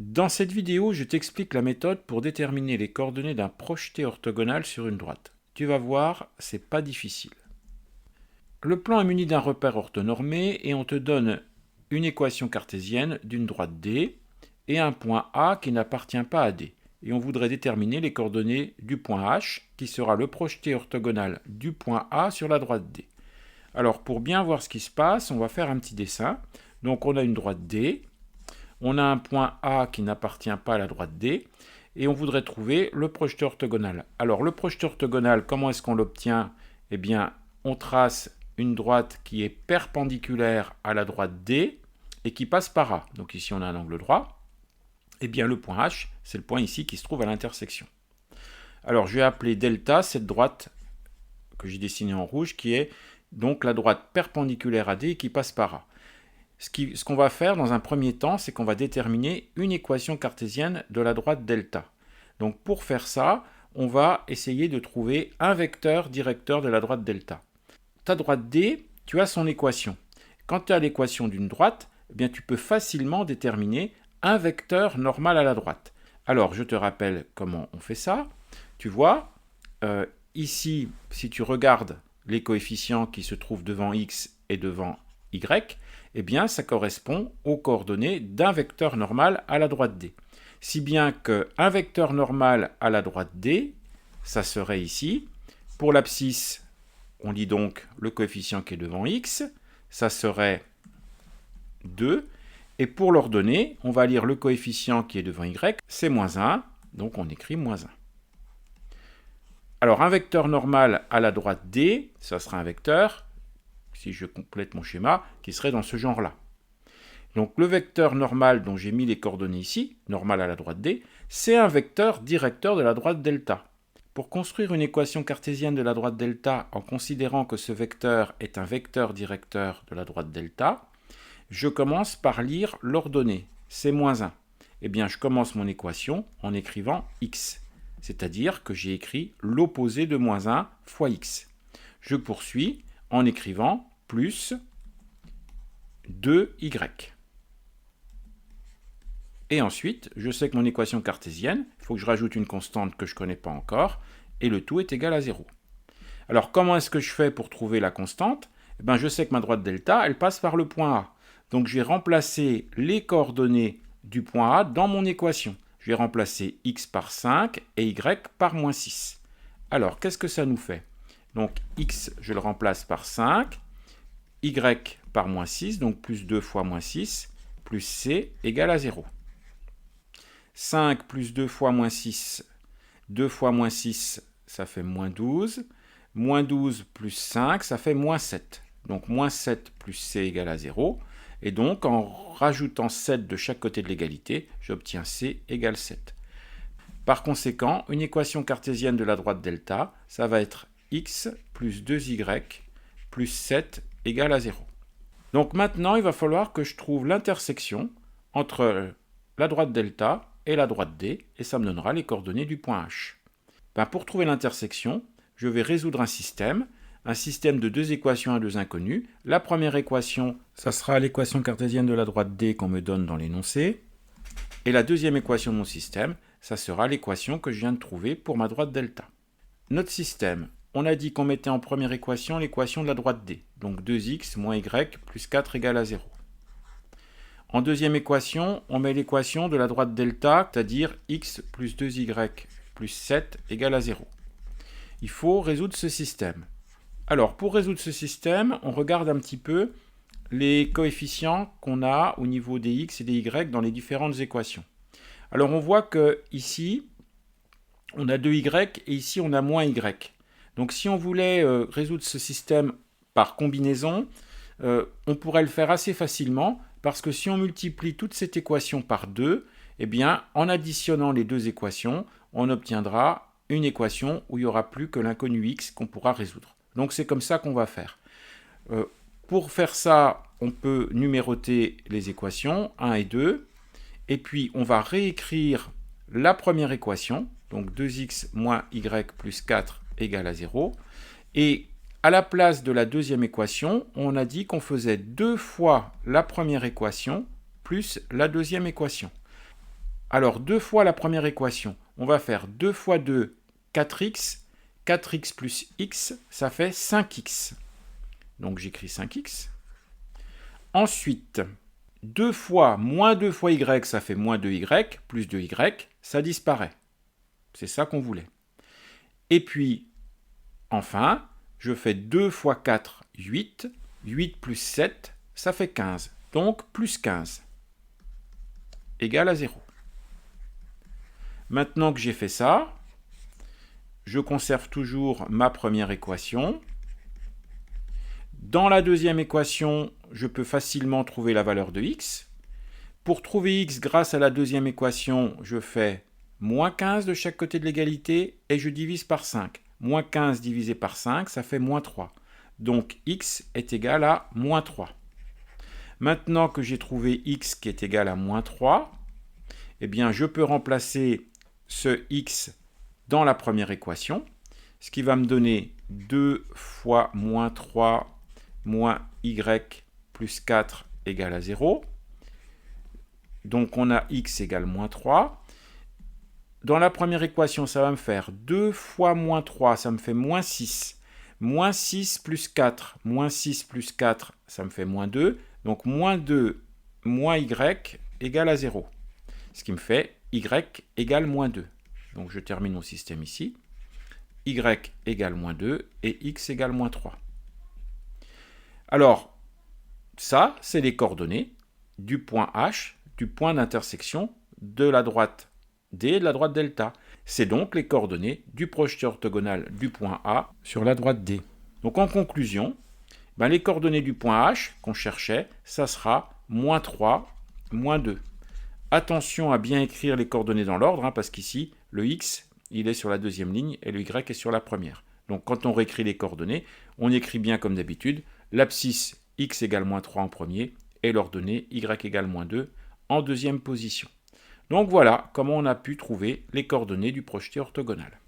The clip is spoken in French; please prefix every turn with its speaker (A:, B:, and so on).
A: Dans cette vidéo, je t'explique la méthode pour déterminer les coordonnées d'un projeté orthogonal sur une droite. Tu vas voir, c'est pas difficile. Le plan est muni d'un repère orthonormé et on te donne une équation cartésienne d'une droite D et un point A qui n'appartient pas à D. Et on voudrait déterminer les coordonnées du point H qui sera le projeté orthogonal du point A sur la droite D. Alors pour bien voir ce qui se passe, on va faire un petit dessin. Donc on a une droite D. On a un point A qui n'appartient pas à la droite D, et on voudrait trouver le projeté orthogonal. Alors le projeté orthogonal, comment est-ce qu'on l'obtient? Eh bien, on trace une droite qui est perpendiculaire à la droite D et qui passe par A. Donc ici on a un angle droit. Eh bien le point H, c'est le point ici qui se trouve à l'intersection. Alors je vais appeler delta cette droite que j'ai dessinée en rouge, qui est donc la droite perpendiculaire à D et qui passe par A. Ce qu'on va faire dans un premier temps, c'est qu'on va déterminer une équation cartésienne de la droite delta. Donc pour faire ça, on va essayer de trouver un vecteur directeur de la droite delta. Ta droite D, tu as son équation. Quand tu as l'équation d'une droite, eh bien, tu peux facilement déterminer un vecteur normal à la droite. Alors je te rappelle comment on fait ça. Tu vois, ici, si tu regardes les coefficients qui se trouvent devant x et devant y, eh bien, ça correspond aux coordonnées d'un vecteur normal à la droite D. Si bien qu'un vecteur normal à la droite D, ça serait ici. Pour l'abscisse, on lit donc le coefficient qui est devant x, ça serait 2. Et pour l'ordonnée, on va lire le coefficient qui est devant y, c'est moins 1, donc on écrit moins 1. Alors un vecteur normal à la droite D, ça sera un vecteur, si je complète mon schéma, qui serait dans ce genre-là. Donc le vecteur normal dont j'ai mis les coordonnées ici, normal à la droite D, c'est un vecteur directeur de la droite delta. Pour construire une équation cartésienne de la droite delta en considérant que ce vecteur est un vecteur directeur de la droite delta, je commence par lire l'ordonnée, c'est moins 1. Eh bien je commence mon équation en écrivant x, c'est-à-dire que j'ai écrit l'opposé de moins 1 fois x. Je poursuis en écrivant plus 2y. Et ensuite, je sais que mon équation cartésienne, il faut que je rajoute une constante que je ne connais pas encore, et le tout est égal à 0. Alors comment est-ce que je fais pour trouver la constante? Eh bien, je sais que ma droite delta, elle passe par le point A. Donc je vais remplacer les coordonnées du point A dans mon équation. Je vais remplacer x par 5 et y par moins 6. Alors, qu'est-ce que ça nous fait? Donc x, je le remplace par 5, y par moins 6, donc plus 2 fois moins 6, plus c égale à 0. 5 plus 2 fois moins 6, 2 fois moins 6, ça fait moins 12. Moins 12 plus 5, ça fait moins 7. Donc moins 7 plus c égale à 0. Et donc en rajoutant 7 de chaque côté de l'égalité, j'obtiens c égale 7. Par conséquent, une équation cartésienne de la droite delta, ça va être x plus 2y plus 7 égale à 0. Donc maintenant, il va falloir que je trouve l'intersection entre la droite delta et la droite D, et ça me donnera les coordonnées du point H. Pour trouver l'intersection, je vais résoudre un système de deux équations à deux inconnues. La première équation, ça sera l'équation cartésienne de la droite D qu'on me donne dans l'énoncé. Et la deuxième équation de mon système, ça sera l'équation que je viens de trouver pour ma droite delta. Notre système, on a dit qu'on mettait en première équation l'équation de la droite D, donc 2x moins y plus 4 égale à 0. En deuxième équation, on met l'équation de la droite delta, c'est-à-dire x plus 2y plus 7 égale à 0. Il faut résoudre ce système. Alors, pour résoudre ce système, on regarde un petit peu les coefficients qu'on a au niveau des x et des y dans les différentes équations. Alors, on voit que ici, on a 2y et ici, on a moins y. Donc, si on voulait résoudre ce système par combinaison, on pourrait le faire assez facilement parce que si on multiplie toute cette équation par 2, eh bien, en additionnant les deux équations, on obtiendra une équation où il n'y aura plus que l'inconnu x qu'on pourra résoudre. Donc c'est comme ça qu'on va faire. Pour faire ça, on peut numéroter les équations 1 et 2, et puis on va réécrire la première équation, donc 2x moins y plus 4 égale à 0, et à la place de la deuxième équation, on a dit qu'on faisait 2 fois la première équation plus la deuxième équation. Alors 2 fois la première équation, on va faire 2 fois 2, 4x, 4x plus x, ça fait 5x. Donc j'écris 5x. Ensuite, 2 fois moins 2 fois y, ça fait moins 2y, plus 2y, ça disparaît. C'est ça qu'on voulait. Et puis, enfin, je fais 2 fois 4, 8. 8 plus 7, ça fait 15. Donc, plus 15 égale à 0. Maintenant que j'ai fait ça, je conserve toujours ma première équation. Dans la deuxième équation, je peux facilement trouver la valeur de x. Pour trouver x grâce à la deuxième équation, je fais moins 15 de chaque côté de l'égalité et je divise par 5. Moins 15 divisé par 5, ça fait moins 3. Donc x est égal à moins 3. Maintenant que j'ai trouvé x qui est égal à moins 3, eh bien je peux remplacer ce x dans la première équation, ce qui va me donner 2 fois moins 3 moins y plus 4 égale à 0. Donc on a x égale moins 3. Dans la première équation, ça va me faire 2 fois moins 3, ça me fait moins 6. Moins 6 plus 4, moins 6 plus 4, ça me fait moins 2. Donc moins 2 moins y égale à 0. Ce qui me fait y égale moins 2. Donc je termine mon système ici. Y égale moins 2 et x égale moins 3. Alors, ça, c'est les coordonnées du point H, du point d'intersection de la droite D et de la droite delta. C'est donc les coordonnées du projeté orthogonal du point A sur la droite D. Donc en conclusion, les coordonnées du point H qu'on cherchait, ça sera moins 3, moins 2. Attention à bien écrire les coordonnées dans l'ordre, parce qu'ici, le x, il est sur la deuxième ligne et le y est sur la première. Donc quand on réécrit les coordonnées, on écrit bien comme d'habitude, l'abscisse x égale moins 3 en premier et l'ordonnée y égale moins 2 en deuxième position. Donc voilà comment on a pu trouver les coordonnées du projeté orthogonal.